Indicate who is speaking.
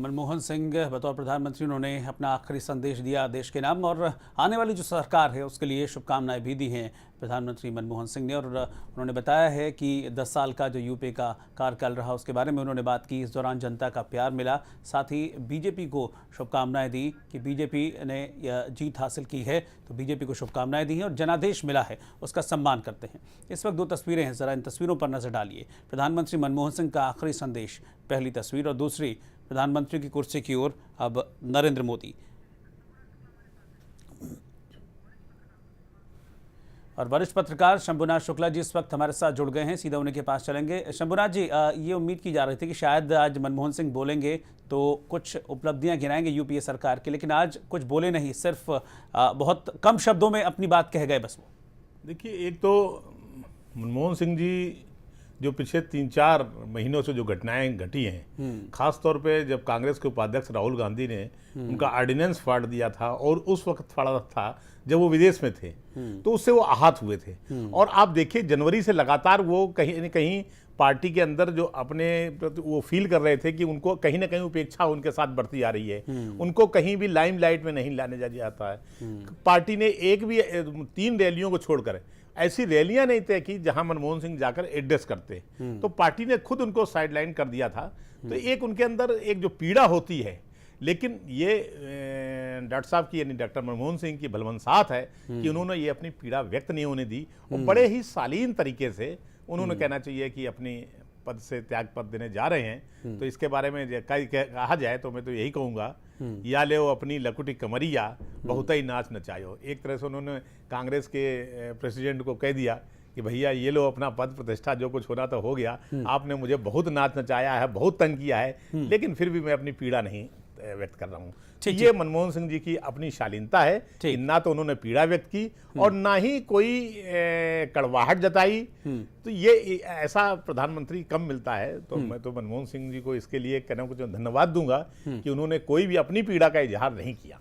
Speaker 1: मनमोहन सिंह बतौर प्रधानमंत्री उन्होंने अपना आखिरी संदेश दिया देश के नाम और आने वाली जो सरकार है उसके लिए शुभकामनाएं भी दी हैं प्रधानमंत्री मनमोहन सिंह ने। और उन्होंने बताया है कि 10 साल का जो यूपीए का कार्यकाल रहा उसके बारे में उन्होंने बात की। इस दौरान जनता का प्यार मिला, साथ ही बीजेपी को शुभकामनाएं दी कि बीजेपी ने जीत हासिल की है, तो बीजेपी को शुभकामनाएं दी हैं और जनादेश मिला है उसका सम्मान करते हैं। इस वक्त 2 तस्वीरें हैं, ज़रा इन तस्वीरों पर नजर डालिए। प्रधानमंत्री मनमोहन सिंह का आखिरी संदेश, पहली तस्वीर, और दूसरी प्रधानमंत्री की कुर्सी की ओर अब नरेंद्र मोदी। और वरिष्ठ पत्रकार शंभुनाथ शुक्ला जी इस वक्त हमारे साथ जुड़ गए हैं, सीधा उन्हीं के पास चलेंगे। शंभुनाथ जी, ये उम्मीद की जा रही थी कि शायद आज मनमोहन सिंह बोलेंगे तो कुछ उपलब्धियां गिनाएंगे यूपीए सरकार की, लेकिन आज कुछ बोले नहीं, सिर्फ बहुत कम शब्दों में अपनी बात कह गए बस वो।
Speaker 2: देखिए, एक तो मनमोहन सिंह जी जो पिछले 3-4 महीनों से जो घटनाएं घटी हैं, खास तौर पे जब कांग्रेस के उपाध्यक्ष राहुल गांधी ने उनका ऑर्डिनेंस फाड़ दिया था, और उस वक्त फाड़ा था जब वो विदेश में थे, तो उससे वो आहत हुए थे। और आप देखिए, जनवरी से लगातार वो कहीं न कहीं पार्टी के अंदर जो अपने वो फील कर रहे थे कि उनको कहीं ना कहीं उपेक्षा उनके साथ बढ़ती आ रही है, उनको कहीं भी लाइमलाइट में नहीं लाने जाता है। पार्टी ने एक भी 3 रैलियों को छोड़कर ऐसी रैलियां नहीं तय की जहां मनमोहन सिंह जाकर एड्रेस करते, तो पार्टी ने खुद उनको साइडलाइन कर दिया था। तो एक उनके अंदर एक जो पीड़ा होती है, लेकिन ये डॉक्टर साहब की यानी डॉक्टर मनमोहन सिंह की भलवन साथ है कि उन्होंने ये अपनी पीड़ा व्यक्त नहीं होने दी, और बड़े ही शालीन तरीके से उन्होंने कहना चाहिए कि अपनी पद से त्याग पद देने जा रहे हैं। तो इसके बारे में कहा जाए तो मैं तो यही कहूँगा, या ले अपनी लकुटी कमरिया बहुत ही नाच नचायो। एक तरह से उन्होंने कांग्रेस के प्रेसिडेंट को कह दिया कि भैया ये लो अपना पद प्रतिष्ठा, जो कुछ होना तो हो गया, आपने मुझे बहुत नाच नचाया है, बहुत तंग किया है, लेकिन फिर भी मैं अपनी पीड़ा नहीं व्यक्त कर रहा हूँ। ये मनमोहन सिंह जी की अपनी शालीनता है कि ना तो उन्होंने पीड़ा व्यक्त की और ना ही कोई कड़वाहट जताई। तो ये ऐसा प्रधानमंत्री कम मिलता है। तो मैं तो मनमोहन सिंह जी को इसके लिए कहना कुछ धन्यवाद दूंगा कि उन्होंने कोई भी अपनी पीड़ा का इजहार नहीं किया।